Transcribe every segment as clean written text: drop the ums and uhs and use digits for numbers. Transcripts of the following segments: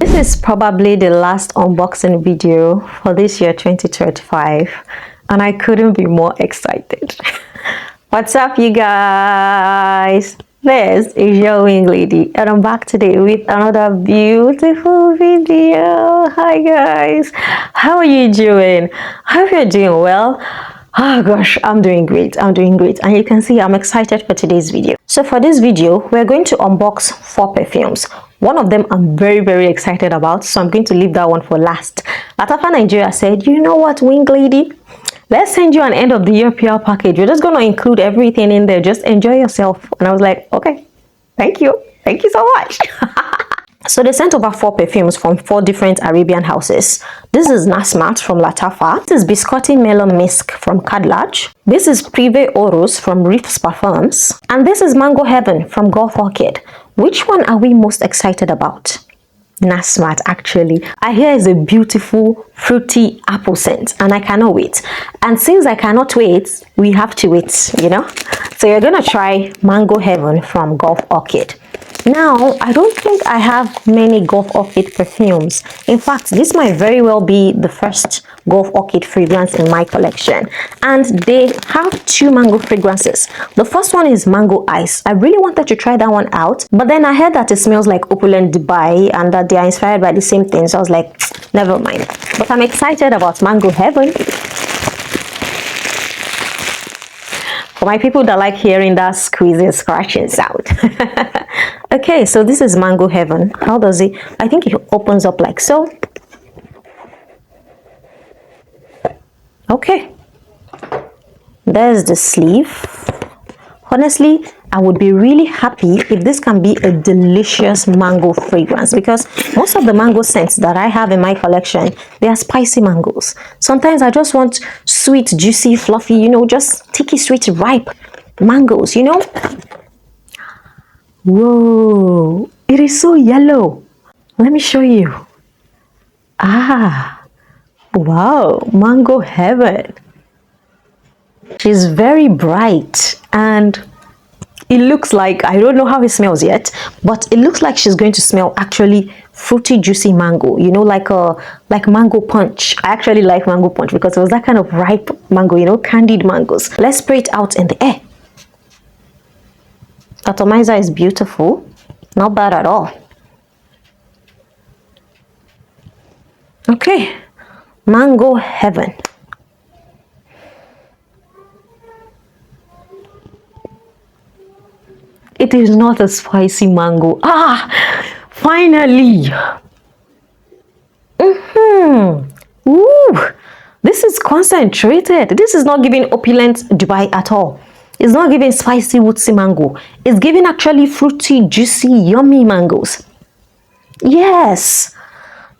This is probably the last unboxing video for this year 2025, and I couldn't be more excited. What's up, you guys? This is your wing lady, and I'm back today with another beautiful video. Hi guys, how are you doing? I hope you're doing well. Oh gosh, I'm doing great, and you can see I'm excited for today's video. So for this video, we're going to unbox 4 perfumes. One of them I'm very excited about, so I'm going to leave that one for last. Lattafa Nigeria said, you know what, wing lady, let's send you an end of the year PR package. We're just going to include everything in there. Just enjoy yourself. And I was like, okay, thank you so much. So they sent over 4 perfumes from 4 different Arabian houses. This is Nasmat from Lattafa. This is Biscotti Melon Misk from Khadlaj. This is Prive Oros from Riiffs Parfums. And this is Mango Heaven from Orchid. Which one are we most excited about? Nasmat, actually. I hear is a beautiful fruity apple scent and I cannot wait. And since I cannot wait, we have to wait, you know. So you're gonna try Mango Heaven from Orchid. Now, I don't think I have many Orchid perfumes. In fact, this might very well be the first Orchid fragrance in my collection. And they have 2 mango fragrances. The first one is Mango Ice. I really wanted to try that one out, but then I heard that it smells like Opulent Dubai and that they are inspired by the same thing. So I was like, never mind. But I'm excited about Mango Heaven. For my people that like hearing that squeezing, scratching sound. Okay, so this is Mango Heaven. How does it? I think it opens up like so. Okay. There's the sleeve. Honestly, I would be really happy if this can be a delicious mango fragrance, because most of the mango scents that I have in my collection, they are spicy mangoes. Sometimes I just want sweet, juicy, fluffy, you know, just sticky, sweet, ripe mangoes, you know. Whoa, it is so yellow. Let me show you. Ah, wow, Mango Heaven. She's very bright and it looks like, I don't know how it smells yet, but it looks like she's going to smell actually fruity, juicy mango, you know, like mango punch. I actually like mango punch because it was that kind of ripe mango, you know, candied mangoes. Let's spray it out in the air. Atomizer is beautiful, not bad at all. Okay, Mango Heaven. It is not a spicy mango. Ah, finally. Ooh, this is concentrated. This is not giving opulent Dubai at all. It's not giving spicy woodsy mango. It's giving actually fruity, juicy, yummy mangoes. Yes,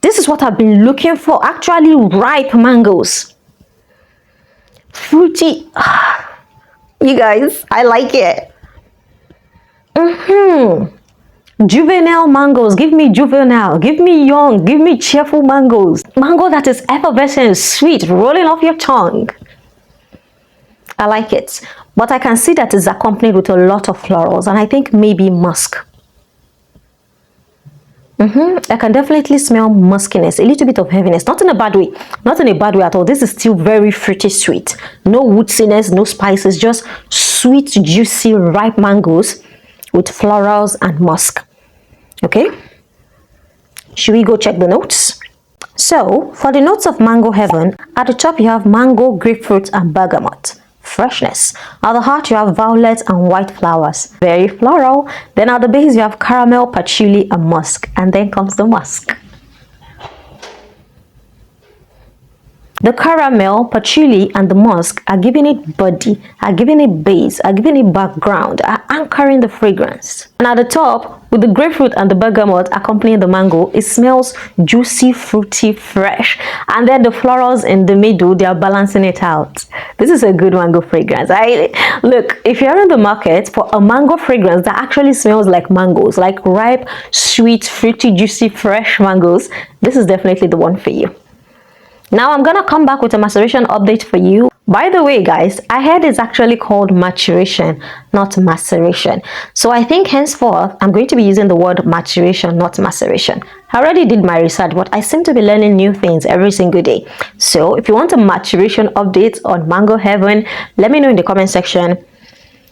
this is what I've been looking for. Actually ripe mangoes. Fruity. You guys, I like it. Juvenile mangoes. Give me juvenile, give me young, give me cheerful mangoes. Mango that is effervescent, sweet, rolling off your tongue. I like it, but I can see that it's accompanied with a lot of florals and I think maybe musk. I can definitely smell muskiness, a little bit of heaviness, not in a bad way, not in a bad way at all. This is still very fruity sweet, no woodsiness, no spices, just sweet, juicy, ripe mangoes with florals and musk. Okay, should we go check the notes? So for the notes of Mango Heaven, at the top you have mango, grapefruit and bergamot. Freshness. At the heart you have violet and white flowers, very floral. Then at the base you have caramel, patchouli and musk, and then comes the musk. The caramel, patchouli and the musk are giving it body, are giving it base, are giving it background, are anchoring the fragrance. And at the top, with the grapefruit and the bergamot accompanying the mango, it smells juicy, fruity, fresh. And then the florals in the middle, they are balancing it out. This is a good mango fragrance. Look, if you're in the market for a mango fragrance that actually smells like mangoes, like ripe, sweet, fruity, juicy, fresh mangoes, this is definitely the one for you. Now I'm gonna come back with a maceration update for you. By the way, guys, I heard it's actually called maturation, not maceration. So I think henceforth, I'm going to be using the word maturation, not maceration. I already did my research, but I seem to be learning new things every single day. So if you want a maturation update on Mango Heaven, let me know in the comment section.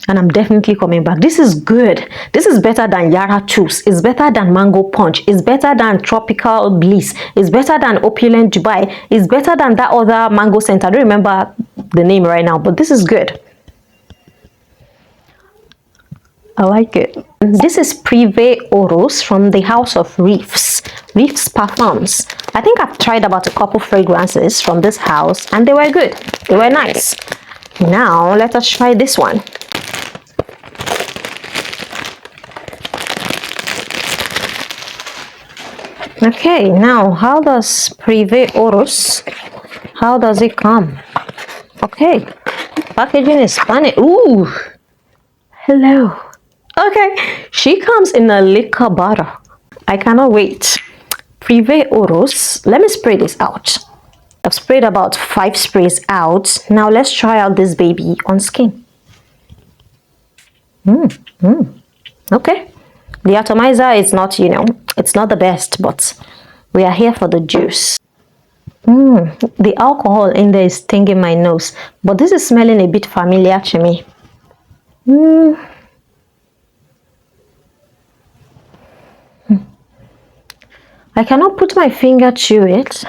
And I'm definitely coming back. This is good. This is better than Yara Choose. It's better than Mango Punch. It's better than Tropical Bliss. It's better than Opulent Dubai. It's better than that other mango scent. I don't remember the name right now, but this is good. I like it. This is Prive Oros from the house of Riiffs. Riiffs Parfums. I think I've tried about a couple fragrances from this house and they were good. They were nice. Now let us try this one. Okay, now how does Prive Oros, how does it come? Okay, packaging is funny. Ooh, hello. Okay, she comes in a liquor bottle. I cannot wait. Prive Oros, let me spray this out. I've sprayed about 5 sprays out. Now let's try out this baby on skin. Okay. The atomizer is not, it's not the best, but we are here for the juice. The alcohol in there is stinging my nose, but this is smelling a bit familiar to me. I cannot put my finger to it.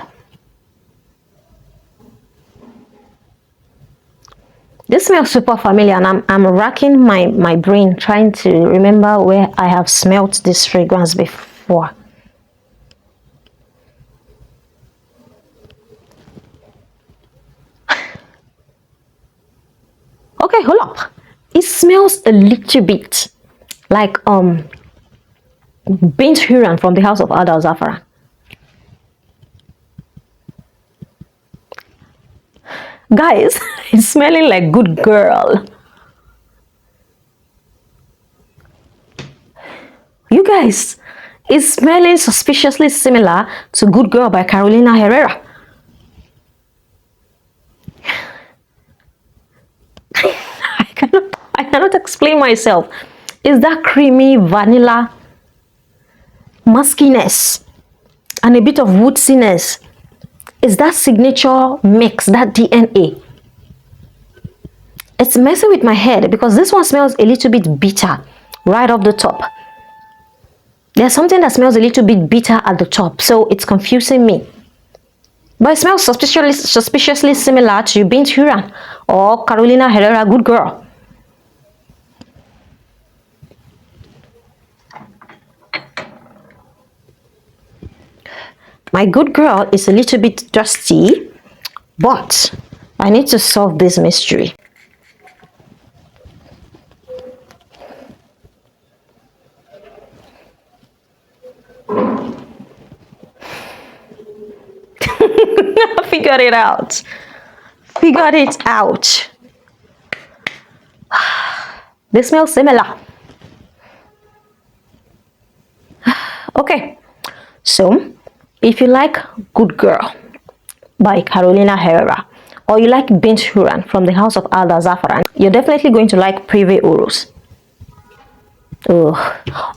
This smells super familiar, and I'm racking my brain trying to remember where I have smelt this fragrance before. Okay, hold up. It smells a little bit like Bint Huran from the house of Al Zafran. Guys, it's smelling like Good Girl. You guys, it's smelling suspiciously similar to Good Girl by Carolina Herrera. I cannot explain myself. It's that creamy vanilla muskiness and a bit of woodsiness. It's that signature mix, that DNA. It's messing with my head because this one smells a little bit bitter right off the top. There's something that smells a little bit bitter at the top, so it's confusing me. But it smells suspiciously similar to Bint Huran or Carolina Herrera Good Girl. My Good Girl is a little bit dusty, but I need to solve this mystery. Figured it out. Figured it out. They smell similar. Okay, so if you like Good Girl by Carolina Herrera, or you like Bint Huran from the house of Al Zafran, you're definitely going to like Prive Oros.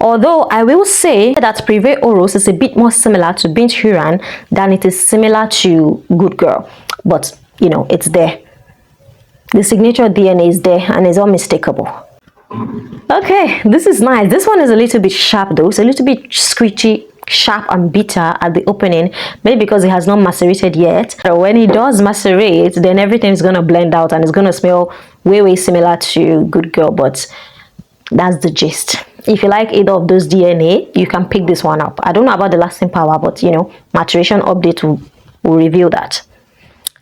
Although I will say that Prive Oros is a bit more similar to Bint Huran than it is similar to Good Girl, but it's there. The signature DNA is there and it's unmistakable. Okay, this is nice. This one is a little bit sharp though. It's a little bit screechy, sharp and bitter at the opening, maybe because it has not macerated yet. When it does macerate, then everything is going to blend out and it's going to smell way similar to Good Girl, but that's the gist. If you like either of those DNA, you can pick this one up. I don't know about the lasting power, but maturation update will reveal that.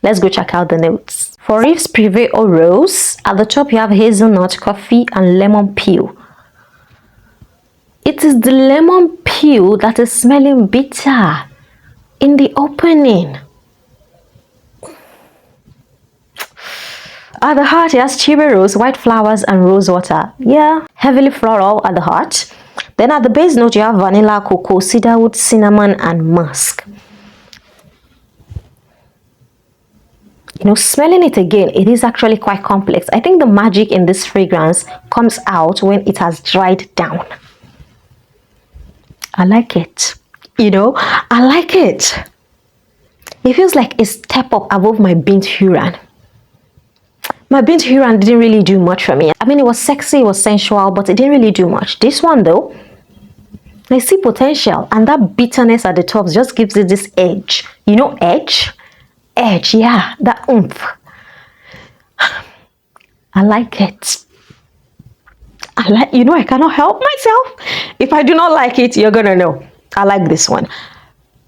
Let's go check out the notes. For Riiffs Prive Oros, at the top you have hazelnut, coffee and lemon peel. It is the lemon peel that is smelling bitter in the opening. At the heart, it has tuberose, white flowers, and rose water. Yeah, heavily floral at the heart. Then at the base note, you have vanilla, cocoa, cedarwood, cinnamon, and musk. You know, smelling it again, it is actually quite complex. I think the magic in this fragrance comes out when it has dried down. I like it. You know, I like it. It feels like a step up above my Bint Huron. My Bint Huron didn't really do much for me. I mean, it was sexy, it was sensual, but it didn't really do much. This one though, I see potential, and that bitterness at the top just gives it this edge. You know, edge? Edge, yeah, that oomph. I like it. You know, I cannot help myself. If I do not like it, you're gonna know. I like this one.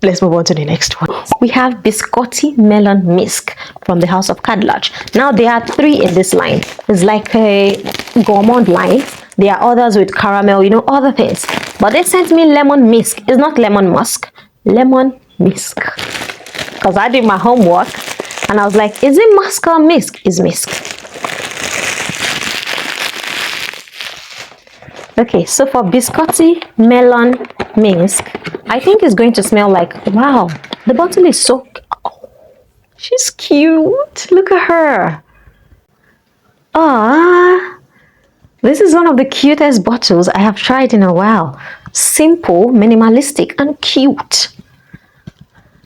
Let's move on to the next one. We have Biscotti Melon Misk from the house of Khadlaj. Now there are 3 in this line. It's like a gourmand line. There are others with caramel, you know, other things. But they sent me lemon misk. It's not lemon musk, lemon misk. Because I did my homework and I was like, is it musk or misk? It's misk. Okay, so for Biscotti Melon Misk, I think it's going to smell like, wow, the bottle is so, oh, she's cute. Look at her. Ah, this is one of the cutest bottles I have tried in a while. Simple, minimalistic, and cute.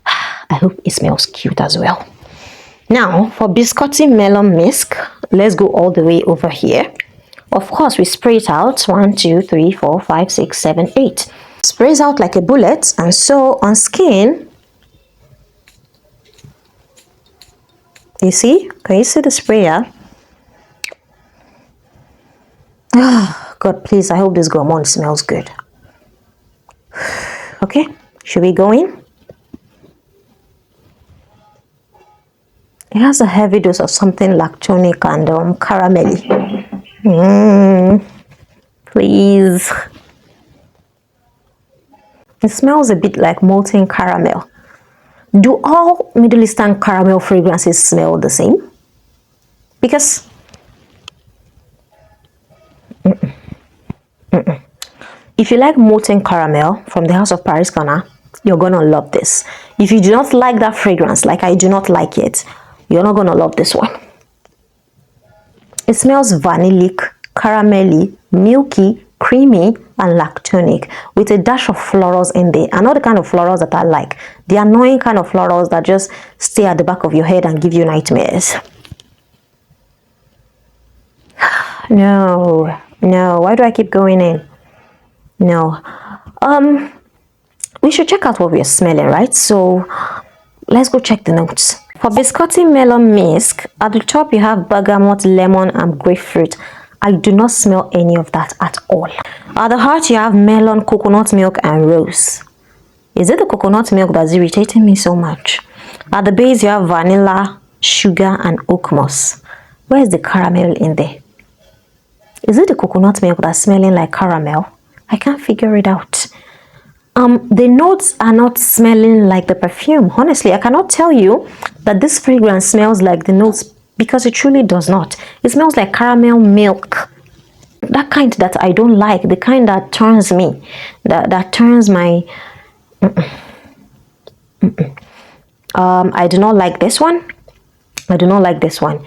I hope it smells cute as well. Now, for Biscotti Melon Misk, let's go all the way over here. Of course, we spray it out. 1, 2, 3, 4, 5, 6, 7, 8. Sprays out like a bullet, and so on skin, you see? Can you see the sprayer? Oh, God, please, I hope this gourmand smells good. Okay, should we go in? It has a heavy dose of something lactonic and caramelly. Please. It smells a bit like molten caramel. Do all Middle Eastern caramel fragrances smell the same? Because if you like molten caramel from the House of Paris Corner, you're gonna love this. If you do not like that fragrance, like I do not like it, you're not gonna love this one. It smells vanillic, caramelly, milky, creamy, and lactonic with a dash of florals in there. Another kind of florals that I like. The annoying kind of florals that just stay at the back of your head and give you nightmares. No, why do I keep going in? No. We should check out what we are smelling, right? So let's go check the notes. For Biscotti Melon Misk, at the top you have bergamot, lemon, and grapefruit. I do not smell any of that at all. At the heart you have melon, coconut milk, and rose. Is it the coconut milk that's irritating me so much? At the base you have vanilla, sugar, and oak moss. Where is the caramel in there? Is it the coconut milk that's smelling like caramel? I can't figure it out. The notes are not smelling like the perfume. Honestly, I cannot tell you that this fragrance smells like the notes because it truly does not. It smells like caramel milk. That kind that I don't like, the kind that turns me, that turns my... I do not like this one. I do not like this one.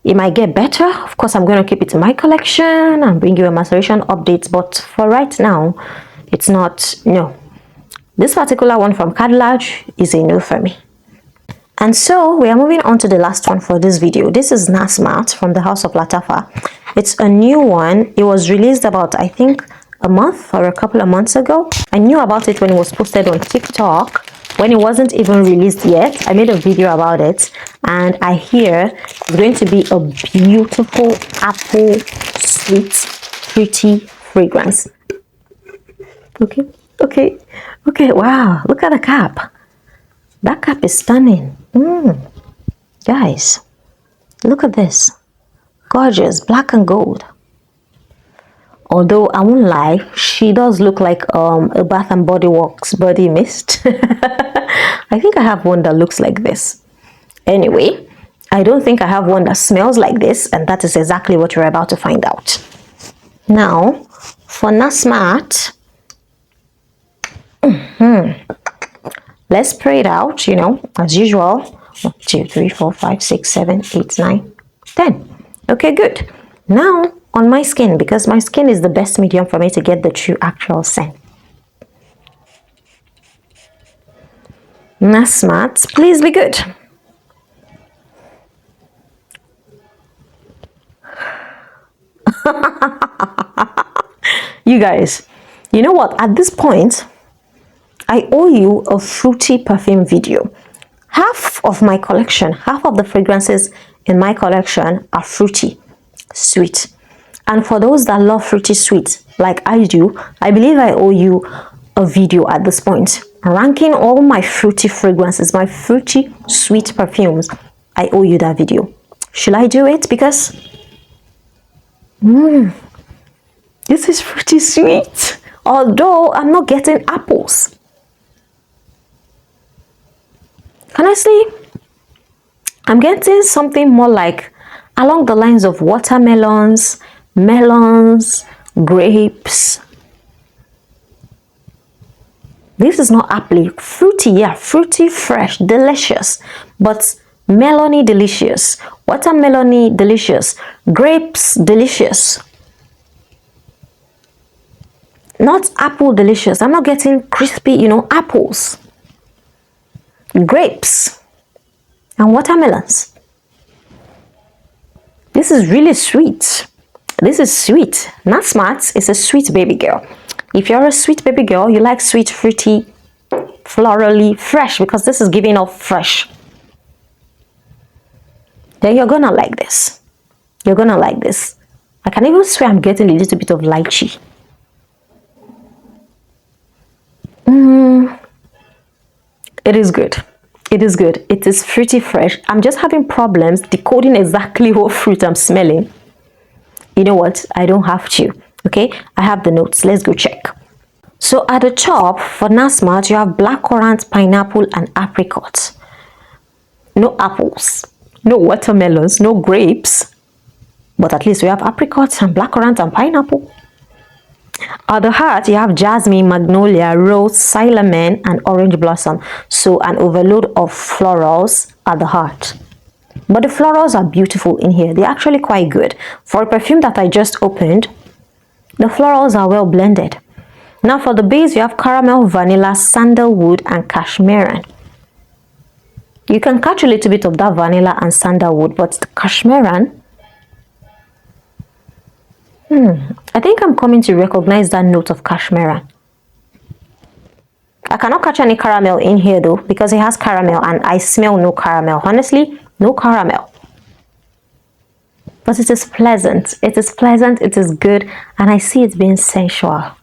It might get better. Of course, I'm going to keep it in my collection and bring you a maceration update. But for right now, it's not, no. This particular one from Khadlaj is a no for me. And so we are moving on to the last one for this video. This is Nasmat from the house of Lattafa. It's a new one. It was released about, I think, a month or a couple of months ago. I knew about it when it was posted on TikTok, when it wasn't even released yet. I made a video about it, and I hear it's going to be a beautiful apple sweet fruity fragrance. Okay, wow, look at the cap. That cap is stunning. Guys, look at this. Gorgeous, black and gold. Although I won't lie, she does look like a Bath and Body Works body mist. I think I have one that looks like this. Anyway, I don't think I have one that smells like this, and that is exactly what you're about to find out. Now, for Nasmat, let's spray it out, you know, as usual. 1, 2, 3, 4, 5, 6, 7, 8, 9, 10. Okay, good. Now on my skin, because my skin is the best medium for me to get the true actual scent. Nasmat, please be good. You guys, you know what? At this point, I owe you a fruity perfume video. Half of my collection, half of the fragrances in my collection are fruity, sweet. And for those that love fruity sweet, like I do, I believe I owe you a video at this point. Ranking all my fruity fragrances, my fruity sweet perfumes, I owe you that video. Should I do it? Because this is fruity sweet. Although I'm not getting apples. Honestly, I'm getting something more like along the lines of watermelons, melons, grapes. This is not apple. Fruity, yeah, fruity, fresh, delicious, but melony delicious, watermelony delicious, grapes delicious. Not apple delicious. I'm not getting crispy, you know, apples, grapes, and watermelons. This is really sweet. This is sweet. Nasmat is a sweet baby girl. If you're a sweet baby girl, you like sweet, fruity, florally, fresh, because this is giving off fresh, then you're gonna like this. You're gonna like this. I can even swear I'm getting a little bit of lychee. It is good. It is good. It is fruity fresh. I'm just having problems decoding exactly what fruit I'm smelling. You know what? I don't have to. Okay, I have the notes. Let's go check. So at the top for Nasmat, you have blackcurrant, pineapple, and apricot. No apples, no watermelons, no grapes, but at least we have apricots and blackcurrant and pineapple. At the heart, you have jasmine, magnolia, rose, cinnamon, and orange blossom. So an overload of florals at the heart. But the florals are beautiful in here. They're actually quite good. For a perfume that I just opened, the florals are well blended. Now for the base, you have caramel, vanilla, sandalwood, and cashmere. You can catch a little bit of that vanilla and sandalwood, but the cashmere, I think I'm coming to recognize that note of cashmere. I cannot catch any caramel in here though, because it has caramel and I smell no caramel. Honestly, no caramel. But it is pleasant. It is pleasant, it is good, and I see it being sensual.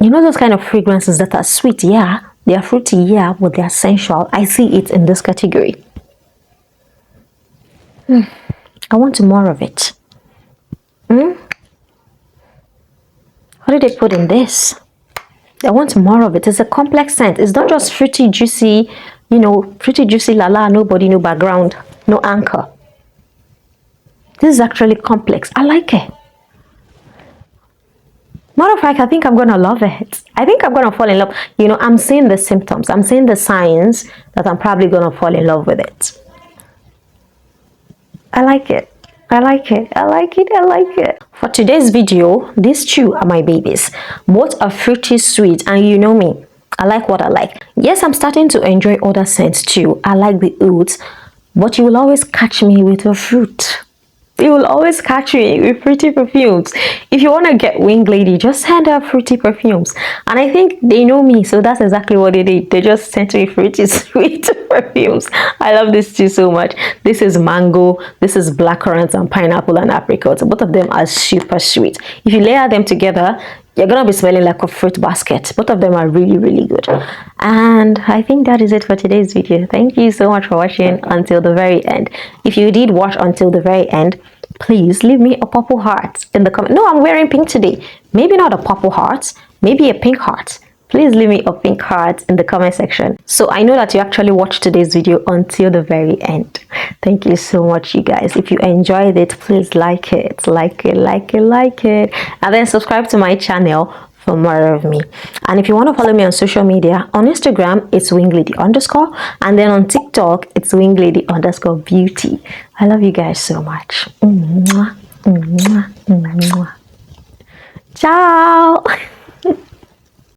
You know those kind of fragrances that are sweet, yeah, they are fruity, yeah, but they are sensual. I see it in this category. I want more of it. What did they put in this? I want more of it. It's a complex scent. It's not just fruity, juicy, you know, fruity, juicy, la, nobody, no background, no anchor. This is actually complex. I like it. Matter of fact, I think I'm going to love it. I think I'm going to fall in love. You know, I'm seeing the symptoms. I'm seeing the signs that I'm probably going to fall in love with it. I like it. I like it. I like it. I like it. For today's video, these two are my babies. Both are fruity sweet, and you know me, I like what I like. Yes, I'm starting to enjoy other scents too. I like the oats, but you will always catch me with a fruit. You will always catch me with fruity perfumes. If you want to get wing lady, just send her fruity perfumes. And I think they know me, so that's exactly what they did. They just sent me fruity sweet perfumes. I love this too so much. This is mango, this is blackcurrant and pineapple and apricot. Both of them are super sweet. If you layer them together, you're gonna be smelling like a fruit basket. Both of them are really, really good. And I think that is it for today's video. Thank you so much for watching until the very end. If you did watch until the very end, please leave me a purple heart in the comment. No, I'm wearing pink today. Maybe not a purple heart, maybe a pink heart. Please leave me a pink heart in the comment section, so I know that you actually watched today's video until the very end. Thank you so much, you guys. If you enjoyed it, please like it, and then subscribe to my channel for more of me. And if you want to follow me on social media, on Instagram it's winglady_, and then on TikTok it's winglady_beauty. I love you guys so much. Mwah, mwah, mwah. Ciao.